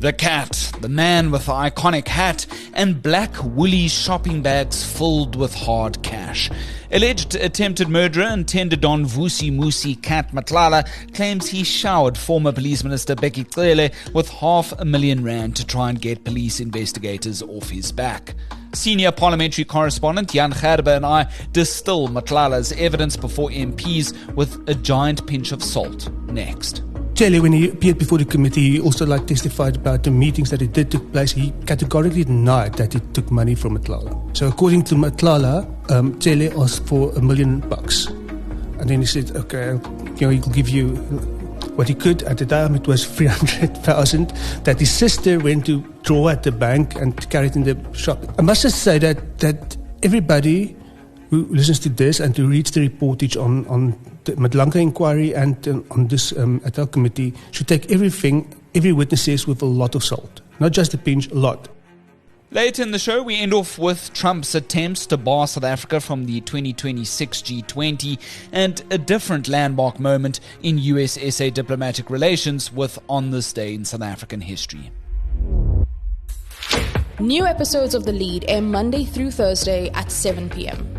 The cat, the man with the iconic hat, and black Woolies shopping bags filled with hard cash. Alleged attempted murderer and tender don Vusimusi cat Matlala claims he showered former Police Minister Bheki Cele with R500,000 to try and get police investigators off his back. Senior parliamentary correspondent Jan Gerber and I distill Matlala's evidence before MPs with a giant pinch of salt. Next. Cele, when he appeared before the committee, he also testified about the meetings that it did take place. He categorically denied that he took money from Matlala. So according to Matlala, Cele asked for $1 million. And then he said, okay, he'll give you what he could. At the time it was 300,000 that his sister went to draw at the bank and carry it in the shop. I must just say that everybody who listens to this and who reads the reportage on the Matlala inquiry and on this ad hoc committee should take every witness says with a lot of salt. Not just a pinch, a lot. Later in the show, we end off with Trump's attempts to bar South Africa from the 2026 G20 and a different landmark moment in US-SA diplomatic relations with On This Day in South African History. New episodes of The Lead air Monday through Thursday at 7 p.m.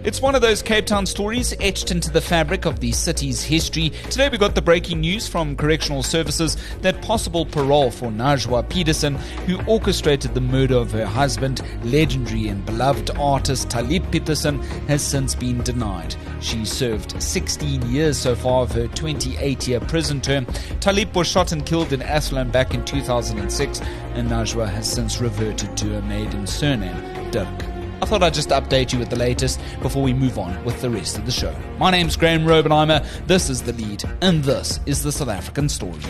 It's one of those Cape Town stories etched into the fabric of the city's history. Today we got the breaking news from Correctional Services that possible parole for Najwa Peterson, who orchestrated the murder of her husband, legendary and beloved artist Talib Peterson, has since been denied. She served 16 years so far of her 28-year prison term. Talib was shot and killed in Aslan back in 2006, and Najwa has since reverted to her maiden surname, Dirk. I thought I'd just update you with the latest before we move on with the rest of the show. My name's Graeme Robenheimer, this is The Lead, and this is the South African story.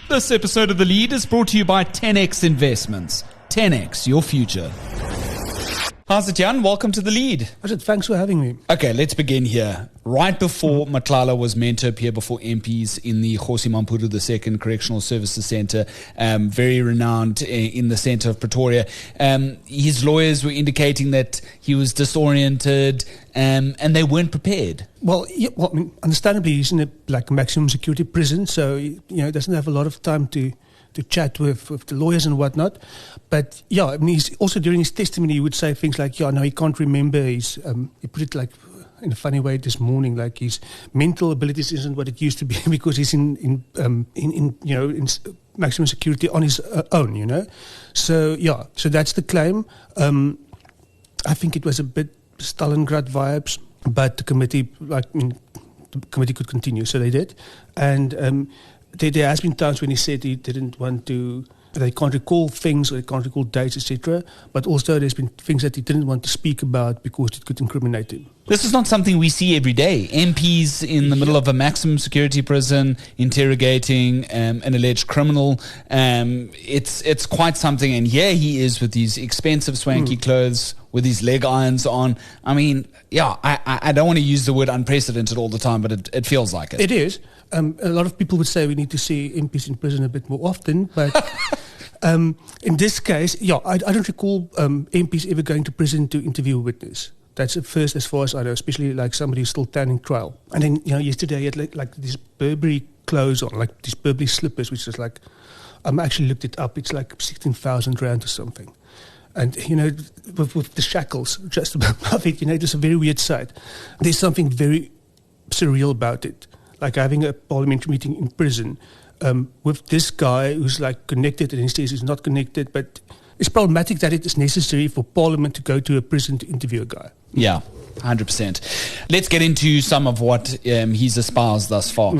This episode of The Lead is brought to you by 10X Investments. 10X, your future. How's it, Jan? Welcome to The Lead. I said, thanks for having me. Okay, let's begin here. Right before Matlala was meant to appear before MPs in the Kgosi Mampuru II Correctional Services Centre, very renowned in the centre of Pretoria, his lawyers were indicating that he was disoriented and they weren't prepared. Well, understandably, he's in a maximum security prison, so he doesn't have a lot of time to chat with the lawyers and whatnot. But he's also during his testimony he would say things like, he can't remember. He put it in a funny way this morning, like his mental abilities isn't what it used to be because he's in maximum security on his own, So that's the claim. I think it was a bit Stalingrad vibes, but the committee, could continue, so they did. And there has been times when he said he didn't want to, they can't recall things or they can't recall dates, etc. But also there's been things that he didn't want to speak about because it could incriminate him. This is not something we see every day. MPs in the middle of a maximum security prison interrogating an alleged criminal. It's quite something. And here he is with these expensive swanky clothes with his leg irons on. I mean, I don't want to use the word unprecedented all the time, but it feels like it. It is. A lot of people would say we need to see MPs in prison a bit more often, but in this case, I don't recall MPs ever going to prison to interview a witness. That's at first, as far as I know, especially like somebody who's still standing trial. And then, yesterday he had like these Burberry clothes on, like these Burberry slippers, which is like, I actually looked it up, it's like 16,000 rand or something. And, with the shackles just above it, it's a very weird sight. There's something very surreal about it. Like having a parliamentary meeting in prison with this guy who's connected, and he says he's not connected, but it's problematic that it is necessary for Parliament to go to a prison to interview a guy. Yeah, 100%. Let's get into some of what he's espoused thus far.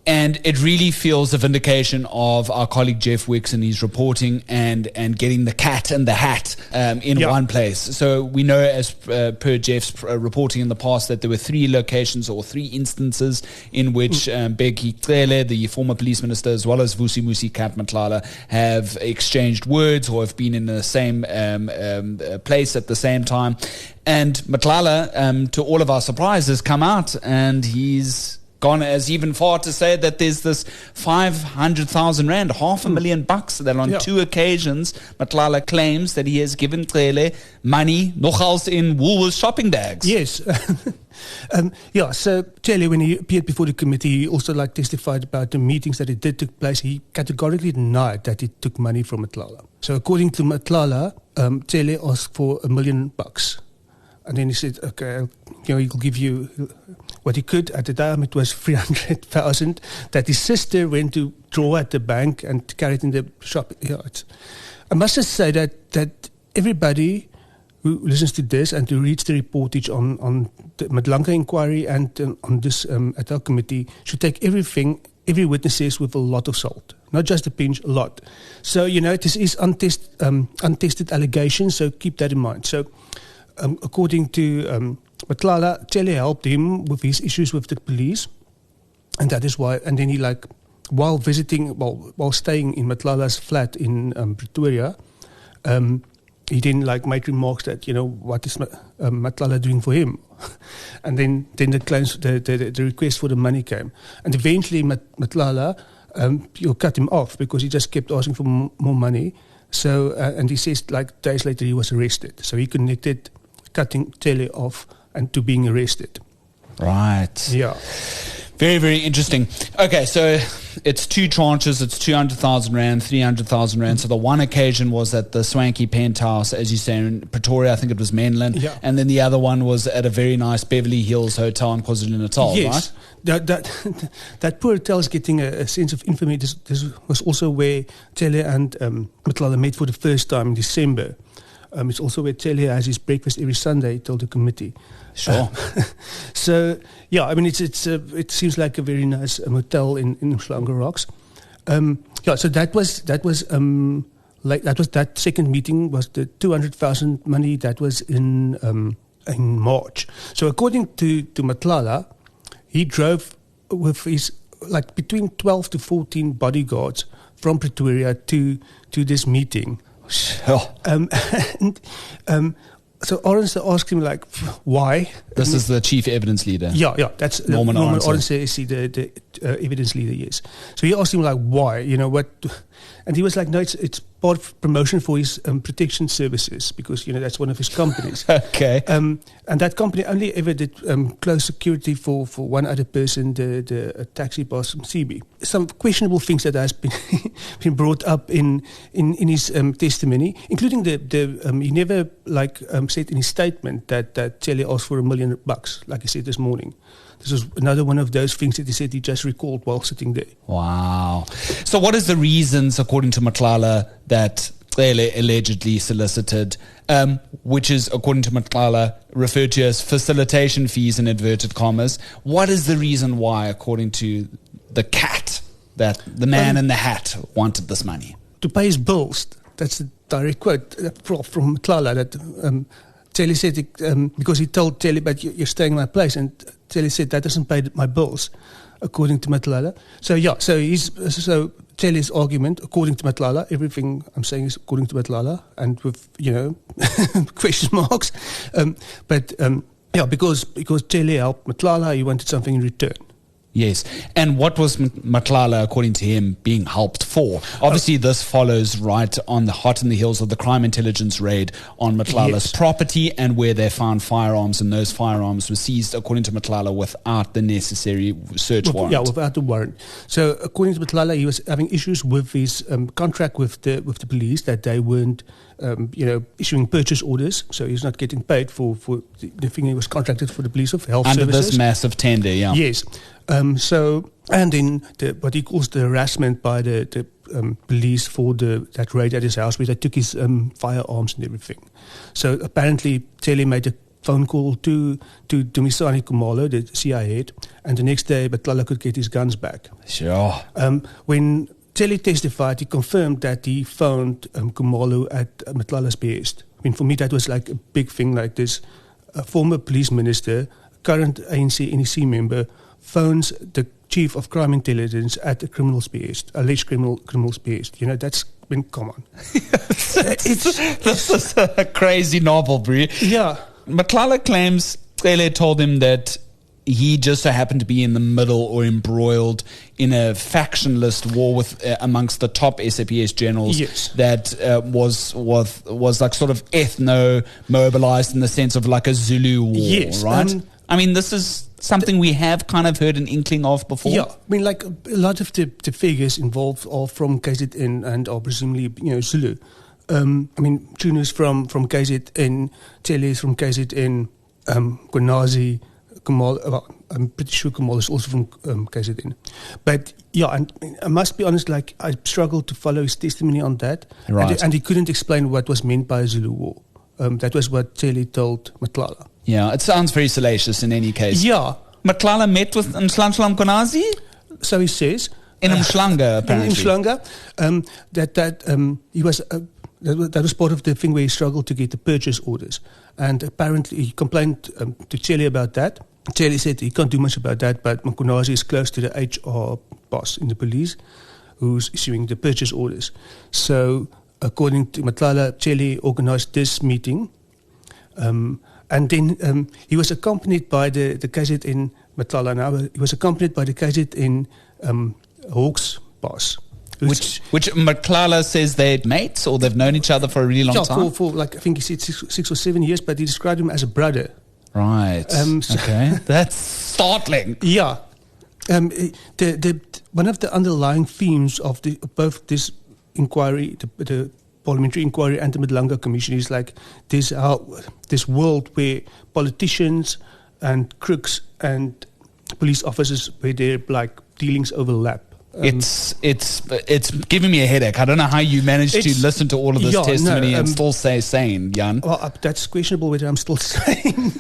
And it really feels a vindication of our colleague Jeff Wicks and his reporting and getting the cat and the hat in one place. So we know, as per Jeff's reporting in the past, that there were 3 locations or 3 instances in which Bheki Cele, the former police minister, as well as Vusimusi Cat Matlala, have exchanged words or have been in the same place at the same time. And Matlala, to all of our surprise, has come out and he's gone as even far to say that there's this 500,000 rand, $500,000, that on two occasions Matlala claims that he has given Cele money, nogals in Woolworths shopping bags. Yes. So Cele, when he appeared before the committee, he also testified about the meetings that it did take place. He categorically denied that he took money from Matlala. So according to Matlala, Cele asked for $1 million. And then he said, okay, he'll give you what he could. At the time, it was 300,000 that his sister went to draw at the bank and carry it in the shop. I must just say that everybody who listens to this and who reads the reportage on the Madlanka inquiry and on this ad hoc committee should take every witness says with a lot of salt. Not just a pinch, a lot. So, this is untested allegations, so keep that in mind. So, according to Matlala, Cele helped him with his issues with the police, and that is why. And then he, while staying in Matlala's flat in Pretoria, he then made remarks that what is Matlala doing for him, and then the claims, the request for the money came, and eventually Matlala cut him off because he just kept asking for more money. So and he says days later he was arrested. So he connected cutting Cele off and to being arrested. Right. Yeah. Very, very interesting. Okay, so it's two tranches. It's 200,000 rand, 300,000 rand. So the one occasion was at the swanky penthouse, as you say, in Pretoria. I think it was Mainland. Yeah. And then the other one was at a very nice Beverly Hills hotel in KwaZulu-Natal, yes. right? That poor hotel is getting a sense of infamy. This was also where Cele and Matlala met for the first time in December. It's also where Cele has his breakfast every Sunday, told the committee. Sure. So it seems like a very nice hotel in Umhlanga Rocks. So that was that second meeting was the 200,000 money that was in March. So according to Matlala, he drove with his between 12 to 14 bodyguards from Pretoria to this meeting. Sure. So Orense asked him why. This is the chief evidence leader. Yeah, that's Norman Orense is the evidence leader. Yes. So he asked him why, what, and he was no, it's part of promotion for his protection services because that's one of his companies. Okay. And that company only ever did close security for one other person, the taxi boss Msibi. Some questionable things that has been brought up in his testimony, including he never said in his statement that Cele asked for $1 million, like he said this morning. This was another one of those things that he said he just recalled while sitting there. Wow. So what is the reasons, according to Matlala, that Cele allegedly solicited, which is, according to Matlala, referred to as facilitation fees in inverted commas? What is the reason why, according to the cat, that the man in the hat wanted this money? To pay his bills. That's a direct quote from Matlala that Cele said, because he told Cele, but you're staying in my place, and Cele said that doesn't pay my bills, according to Matlala. So Cele's argument, according to Matlala, everything I'm saying is according to Matlala, and with question marks. Because Cele helped Matlala, he wanted something in return. Yes. And what was Matlala, according to him, being helped for? Obviously, this follows right on the hot in the heels of the crime intelligence raid on Matlala's property, and where they found firearms, and those firearms were seized, according to Matlala, without the necessary search warrant. Yeah, without the warrant. So, according to Matlala, he was having issues with his contract with the police, that they weren't issuing purchase orders, so he's not getting paid for the thing he was contracted for the police of health under services. This massive tender, yeah. Yes. And then what he calls the harassment by the police for that raid at his house, where they took his firearms and everything. So apparently Cele made a phone call to Dumisani Kumalo, the CIA head, and the next day Matlala could get his guns back. Sure. When Cele testified, he confirmed that he phoned Kumalo at Matlala's behest. I mean, for me that was a big thing, this former police minister, current ANC NEC member, phones the chief of crime intelligence at the criminal's behest, alleged criminal's behest. That's been common. This is a crazy novel, Brie. Yeah. Matlala claims Cele told him that he just so happened to be in the middle or embroiled in a factionless war with amongst the top SAPS generals. Yes. That was like sort of ethno-mobilized in the sense of like a Zulu war, Yes, right? I mean, this is something we have kind of heard an inkling of before. Yeah, I mean, like a lot of the figures involved are from KZN and are presumably, Zulu. I mean, Mchunu's from KZN, Cele is from KZN, Mkhwanazi, Kamal, I'm pretty sure Kamal is also from KZN. But yeah, and I must be honest, like I struggled to follow his testimony on that. Right. And he couldn't explain what was meant by a Zulu war. That was what Cele told Matlala. Yeah, it sounds very salacious in any case. Yeah. Matlala met with Mkhwanazi? So he says. In Umhlanga, apparently. In Umhlanga, he was... that was part of the thing where he struggled to get the purchase orders. And apparently he complained to Cele about that. Cele said he can't do much about that, but Mkhwanazi is close to the HR boss in the police who's issuing the purchase orders. So according to Matlala, Cele organized this meeting. And then he was accompanied by the KZN, Matlala now, he was accompanied by the KZN Hawks boss. Which Matlala says they're mates or they've known each other for a really long time? For like, I think he said 6 or 7 years, but he described him as a brother. Right. Okay. That's startling. Yeah. One of the underlying themes of both this inquiry, the parliamentary inquiry and the Matlala Commission is like this world where politicians and crooks and police officers, where their like dealings overlap. It's giving me a headache. I don't know how you managed to listen to all of this testimony and still stay sane, Jan. Well, that's questionable whether I'm still sane.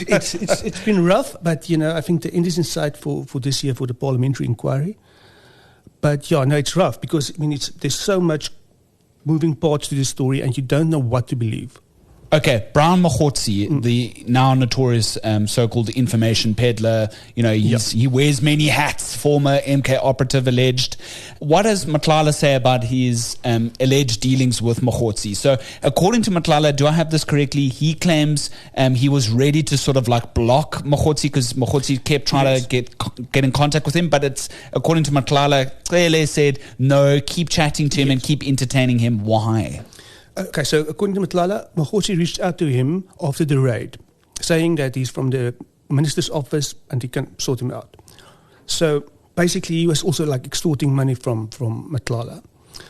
It's been rough, but I think the end is in sight for this year for the parliamentary inquiry. But it's rough because there's so much moving parts to this story, and you don't know what to believe. Okay, Brown Mogotsi, the now notorious so-called information peddler, he wears many hats, former MK operative alleged. What does Matlala say about his alleged dealings with Mogotsi? So according to Matlala, do I have this correctly? He claims he was ready to sort of like block Mogotsi because Mogotsi kept trying to get in contact with him. But it's according to Matlala, Cele said, no, keep chatting to him and keep entertaining him. Why? Okay, so according to Matlala, Mogotsi reached out to him after the raid, saying that he's from the minister's office and he can sort him out. So basically, he was also like extorting money from Matlala.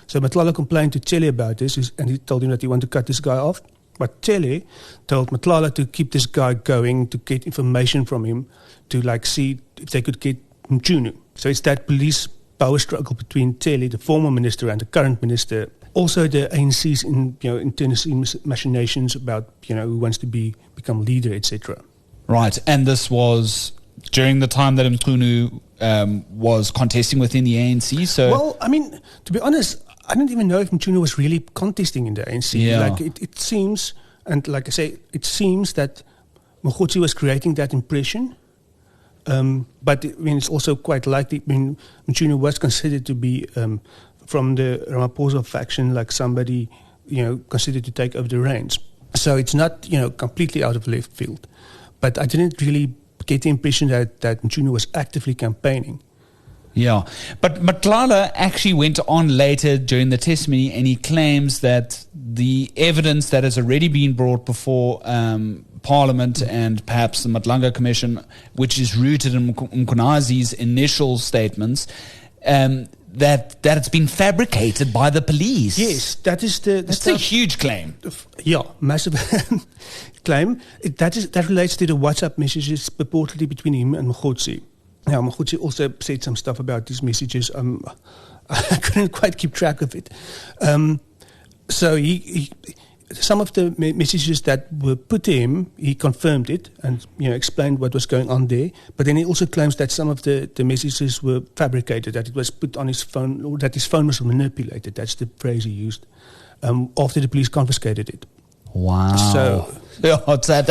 So Matlala complained to Cele about this, and he told him that he wanted to cut this guy off. But Cele told Matlala to keep this guy going, to get information from him, to like see if they could get Mchunu. So it's that police power struggle between Cele, the former minister, and the current minister. Also, the ANC's internal machinations about who wants to become leader, etc. Right, and this was during the time that Mchunu was contesting within the ANC. So, well, I mean, to be honest, I don't even know if Mchunu was really contesting in the ANC. Yeah. Like it seems, and like I say, it seems that Mogotsi was creating that impression. But it's also quite likely. Mchunu was considered to be from the Ramaphosa faction, like somebody, considered to take over the reins. So it's not, completely out of left field. But I didn't really get the impression that Mchunu was actively campaigning. Yeah. But Matlala actually went on later during the testimony and he claims that the evidence that has already been brought before Parliament and perhaps the Matlala Commission, which is rooted in Mkhwanazi's initial statements, that it's been fabricated by the police. Yes, that's a huge claim. Yeah, massive claim. That relates to the WhatsApp messages purportedly between him and Mogotsi. Now, Mogotsi also said some stuff about these messages. I couldn't quite keep track of it. So he some of the messages that were put to him, he confirmed it and explained what was going on there. But then he also claims that some of the messages were fabricated, that it was put on his phone, or that his phone was manipulated. That's the phrase he used after the police confiscated it. Wow. So that's out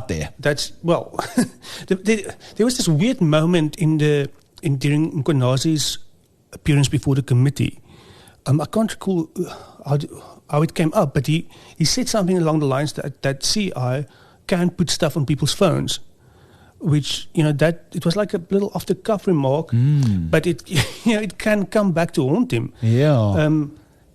there. That's there was this weird moment during Mkhwanazi's appearance before the committee. I can't recall how it came up, but he said something along the lines that CI can put stuff on people's phones. which, that it was like a little off-the-cuff remark, but it, it can come back to haunt him. Yeah.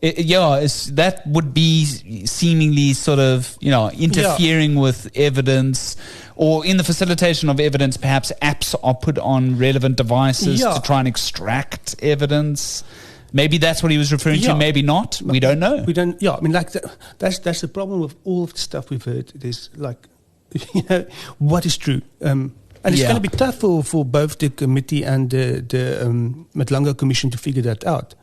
That would be seemingly sort of, interfering with evidence, or in the facilitation of evidence, perhaps apps are put on relevant devices to try and extract evidence. Maybe that's what he was referring to, maybe not. We don't know. We don't, I mean, that's the problem with all of the stuff we've heard. It is like, what is true? And it's going to be tough for both the committee and the Matlala Commission to figure that out.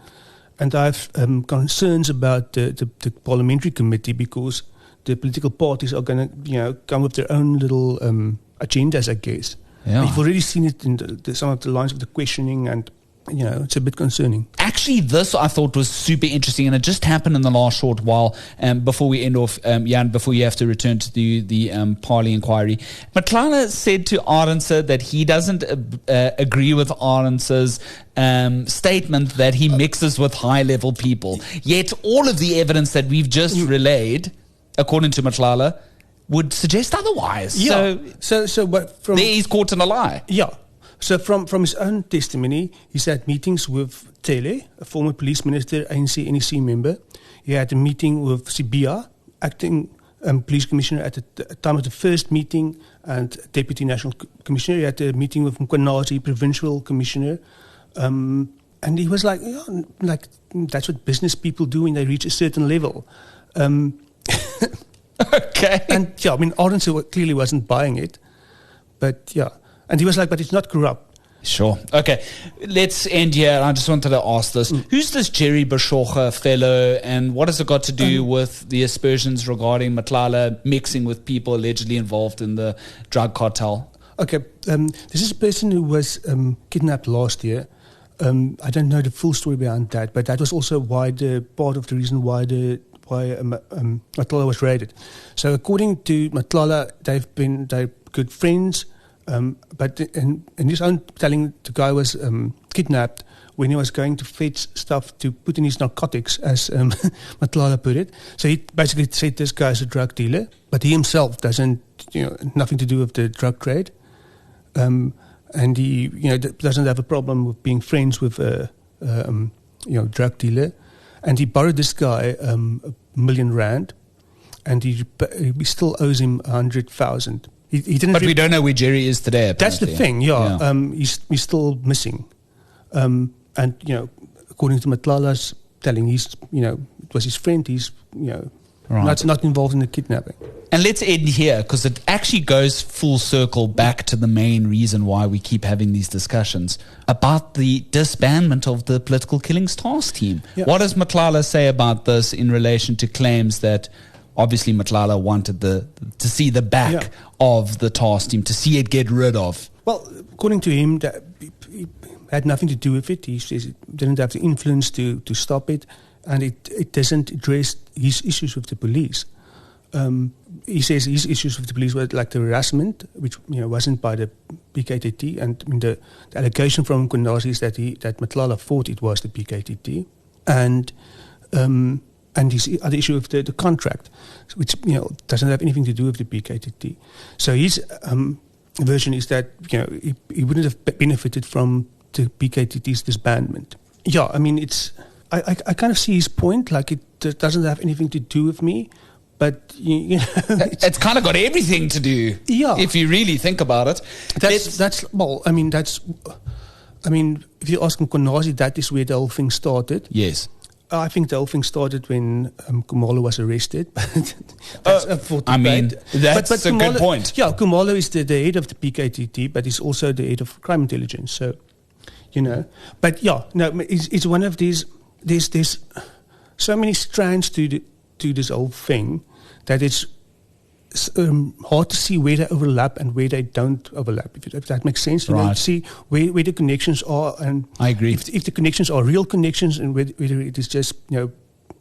And I have concerns about the parliamentary committee, because the political parties are going to, come with their own little agendas, I guess. Yeah. You've already seen it in some of the lines of the questioning, and it's a bit concerning. Actually, this I thought was super interesting, and it just happened in the last short while. Before we end off, Jan, before you have to return to the Parle inquiry, Matlala said to Arendse that he doesn't agree with Arendse's statement that he mixes with high-level people. Yet all of the evidence that we've just relayed, according to Matlala, would suggest otherwise. Yeah. So but there he's caught in a lie. Yeah. So from his own testimony, he's had meetings with Cele, a former police minister, ANC NEC member. He had a meeting with Sibia, acting police commissioner at the time of the first meeting, and deputy national commissioner. He had a meeting with Mkhwanazi, provincial commissioner. And he was like, like that's what business people do when they reach a certain level. Okay. And I mean, Arendse clearly wasn't buying it. But and he was like, but it's not corrupt. Sure. Okay. Let's end here. I just wanted to ask this. Who's this Jerry Bashorga fellow, and what has it got to do with the aspersions regarding Matlala mixing with people allegedly involved in the drug cartel? Okay. This is a person who was kidnapped last year. I don't know the full story behind that, but that was also part of the reason why Matlala was raided. So according to Matlala, they're good friends. But in his own telling, the guy was kidnapped when he was going to fetch stuff to put in his narcotics, as Matlala put it. So he basically said this guy's a drug dealer, but he himself doesn't, nothing to do with the drug trade. And he, doesn't have a problem with being friends with a drug dealer. And he borrowed this guy R1 million, and he still owes him 100,000. He didn't. But we don't know where Jerry is today. That's the thing. Yeah. He's still missing. And according to Matlala's telling, it was his friend. He's not involved in the kidnapping. And let's end here, because it actually goes full circle back to the main reason why we keep having these discussions about the disbandment of the political killings task team. Yeah. What does Matlala say about this in relation to claims that obviously Matlala wanted to see the back of the task team, to see it get rid of? Well, according to him, that he had nothing to do with it. He says it didn't have the influence to stop it, and it doesn't address his issues with the police. He says his issues with the police were like the harassment, which wasn't by the PKTT, and the allegation from Mkhwanazi is that Matlala thought it was the PKTT, and his other issue with the contract, which doesn't have anything to do with the PKTT. So his version is that he wouldn't have benefited from the PKTT's disbandment. Yeah, I mean I kind of see his point. Like it doesn't have anything to do with me, but it's kind of got everything to do. Yeah, if you really think about it. If you ask Mkhwanazi, that is where the whole thing started. Yes. I think the whole thing started when Khumalo was arrested. That's up for debate. That's a good point. Yeah, Khumalo is the head of the PKTT, but he's also the head of crime intelligence. So, But it's one of these. There's so many strands to this whole thing that it's hard to see where they overlap and where they don't overlap, if that makes sense. Right. See where the connections are, and I agree. If the connections are real connections, and whether it is just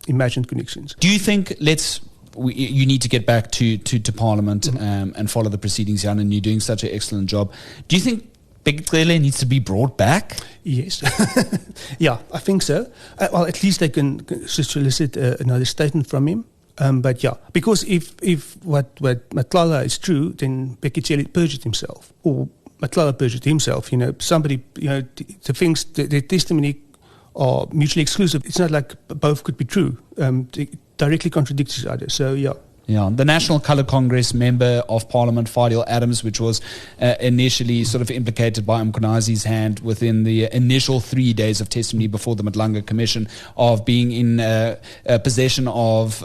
imagined connections. Do you think you need to get back to Parliament and follow the proceedings, Jan, and you're doing such an excellent job. Do you think Bheki Cele needs to be brought back? Yes. Yeah, I think so. Well, at least they can solicit another statement from him. But yeah, because if what Matlala is true, then Bheki Cele perjured himself, or Matlala perjured himself. Somebody, their testimony are mutually exclusive. It's not like both could be true. They directly contradict each other. So yeah. Yeah, the National Colour Congress member of Parliament, Fadil Adams, which was initially sort of implicated by Mkhwanazi's hand within the initial 3 days of testimony before the Matlala Commission of being in possession of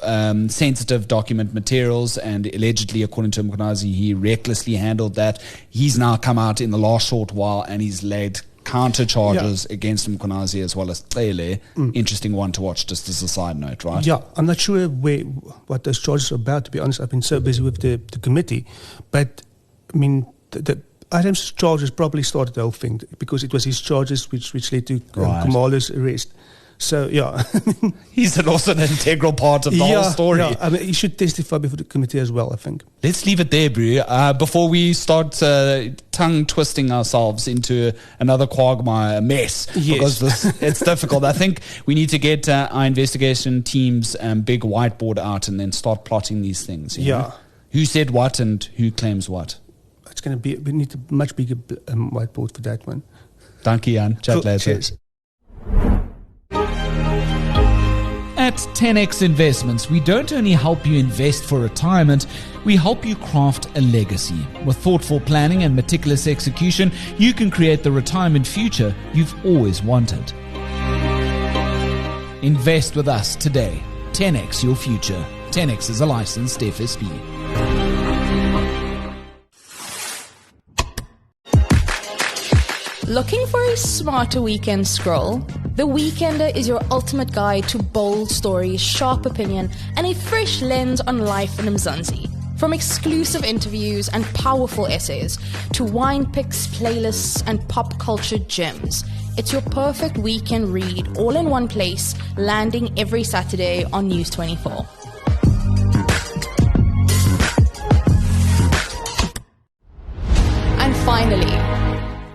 sensitive document materials, and allegedly, according to Mkhwanazi, he recklessly handled that. He's now come out in the last short while and he's laid counter charges against Mkhwanazi as well as Cele. Interesting one to watch, just as a side note, right? Yeah, I'm not sure what those charges are about, to be honest. I've been so busy with the committee. But, I mean, the Adams' charges probably started the whole thing, because it was his charges which led to Kamala's arrest. So, yeah. He's also an integral part of the whole story. Yeah, I mean, he should testify before the committee as well, I think. Let's leave it there, Bru. Before we start tongue-twisting ourselves into another quagmire mess. Yes. Because it's difficult. I think we need to get our investigation team's big whiteboard out and then start plotting these things. You know? Who said what and who claims what? It's going to be, we need a much bigger whiteboard for that one. Thank you, Jan. Chat later. Cheers. At 10x Investments, we don't only help you invest for retirement, we help you craft a legacy. With thoughtful planning and meticulous execution, you can create the retirement future you've always wanted. Invest with us today. 10x your future. 10x is a licensed FSP. Looking for a smarter weekend scroll? The Weekender is your ultimate guide to bold stories, sharp opinion, and a fresh lens on life in Mzansi. From exclusive interviews and powerful essays to wine picks, playlists, and pop culture gems, it's your perfect weekend read all in one place, landing every Saturday on News 24. And finally,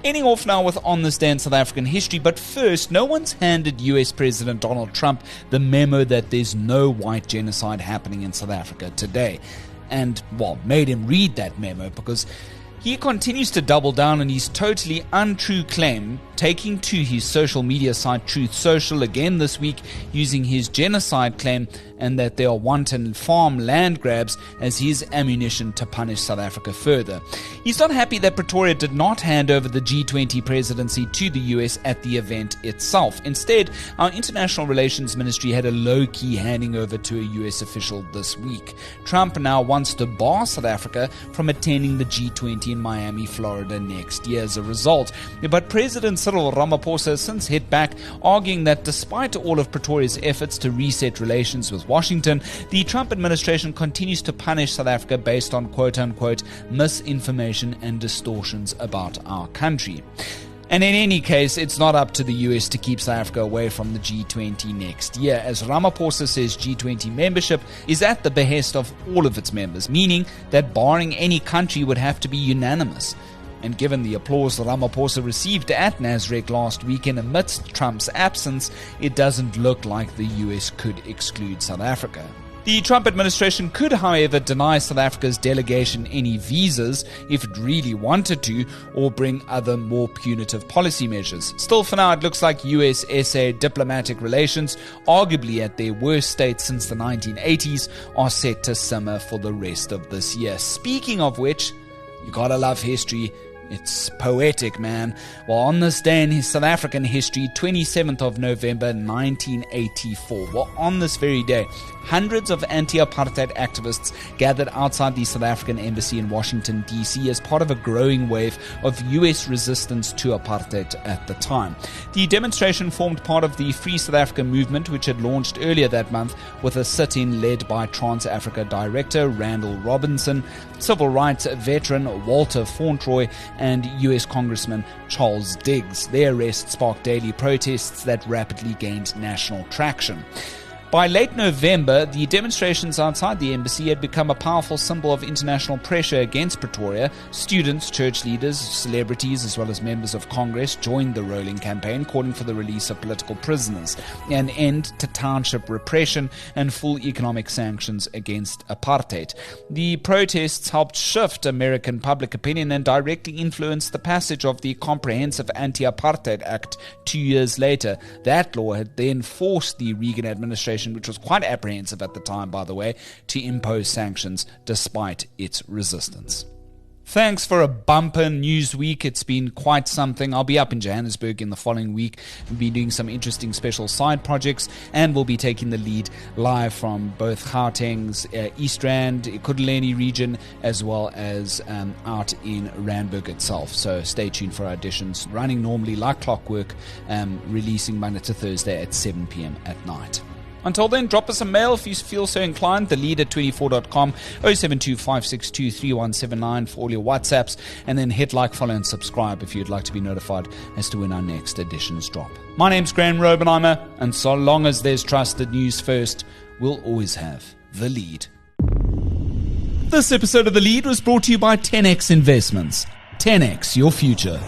Ending off now with On This Day in South African History, but first, no one's handed US President Donald Trump the memo that there's no white genocide happening in South Africa today. And, well, made him read that memo because he continues to double down on his totally untrue claim, taking to his social media site Truth Social again this week, using his genocide claim and that there are wanton farm land grabs as his ammunition to punish South Africa further. He's not happy that Pretoria did not hand over the G20 presidency to the US at the event itself. Instead, our International Relations Ministry had a low-key handing over to a US official this week. Trump now wants to bar South Africa from attending the G20 in Miami, Florida next year as a result. But President Cyril Ramaphosa has since hit back, arguing that despite all of Pretoria's efforts to reset relations with Washington, the Trump administration continues to punish South Africa based on quote-unquote misinformation and distortions about our country. And in any case, it's not up to the US to keep South Africa away from the G20 next year, as Ramaphosa says G20 membership is at the behest of all of its members, meaning that barring any country would have to be unanimous. And given the applause Ramaphosa received at Nasrec last weekend amidst Trump's absence, it doesn't look like the US could exclude South Africa. The Trump administration could, however, deny South Africa's delegation any visas if it really wanted to, or bring other more punitive policy measures. Still, for now, it looks like US-SA diplomatic relations, arguably at their worst state since the 1980s, are set to simmer for the rest of this year. Speaking of which, you gotta love history. It's poetic, man. Well, on this day in South African history, 27th of November 1984, well, on this very day, hundreds of anti-apartheid activists gathered outside the South African embassy in Washington, D.C. as part of a growing wave of U.S. resistance to apartheid at the time. The demonstration formed part of the Free South Africa movement, which had launched earlier that month with a sit-in led by Trans-Africa Director Randall Robinson, civil rights veteran Walter Fauntroy, and US Congressman Charles Diggs. Their arrest sparked daily protests that rapidly gained national traction. By late November, the demonstrations outside the embassy had become a powerful symbol of international pressure against Pretoria. Students, church leaders, celebrities, as well as members of Congress joined the rolling campaign, calling for the release of political prisoners, an end to township repression, and full economic sanctions against apartheid. The protests helped shift American public opinion and directly influenced the passage of the Comprehensive Anti-Apartheid Act 2 years later. That law had then forced the Reagan administration, which was quite apprehensive at the time, by the way, to impose sanctions despite its resistance. Thanks for a bumper news week. It's been quite something. I'll be up in Johannesburg in the following week. We'll be doing some interesting special side projects, and we'll be taking the lead live from both Gauteng's East Rand, Ekurhuleni region, as well as out in Randburg itself. So stay tuned for our editions, running normally like clockwork, releasing Monday to Thursday at 7 p.m. at night. Until then, drop us a mail if you feel so inclined, thelead@24.com, 072-562-3179 for all your WhatsApps, and then hit like, follow, and subscribe if you'd like to be notified as to when our next editions drop. My name's Graeme Robenheimer, and so long as there's trusted news first, we'll always have The Lead. This episode of The Lead was brought to you by 10X Investments. 10X your future.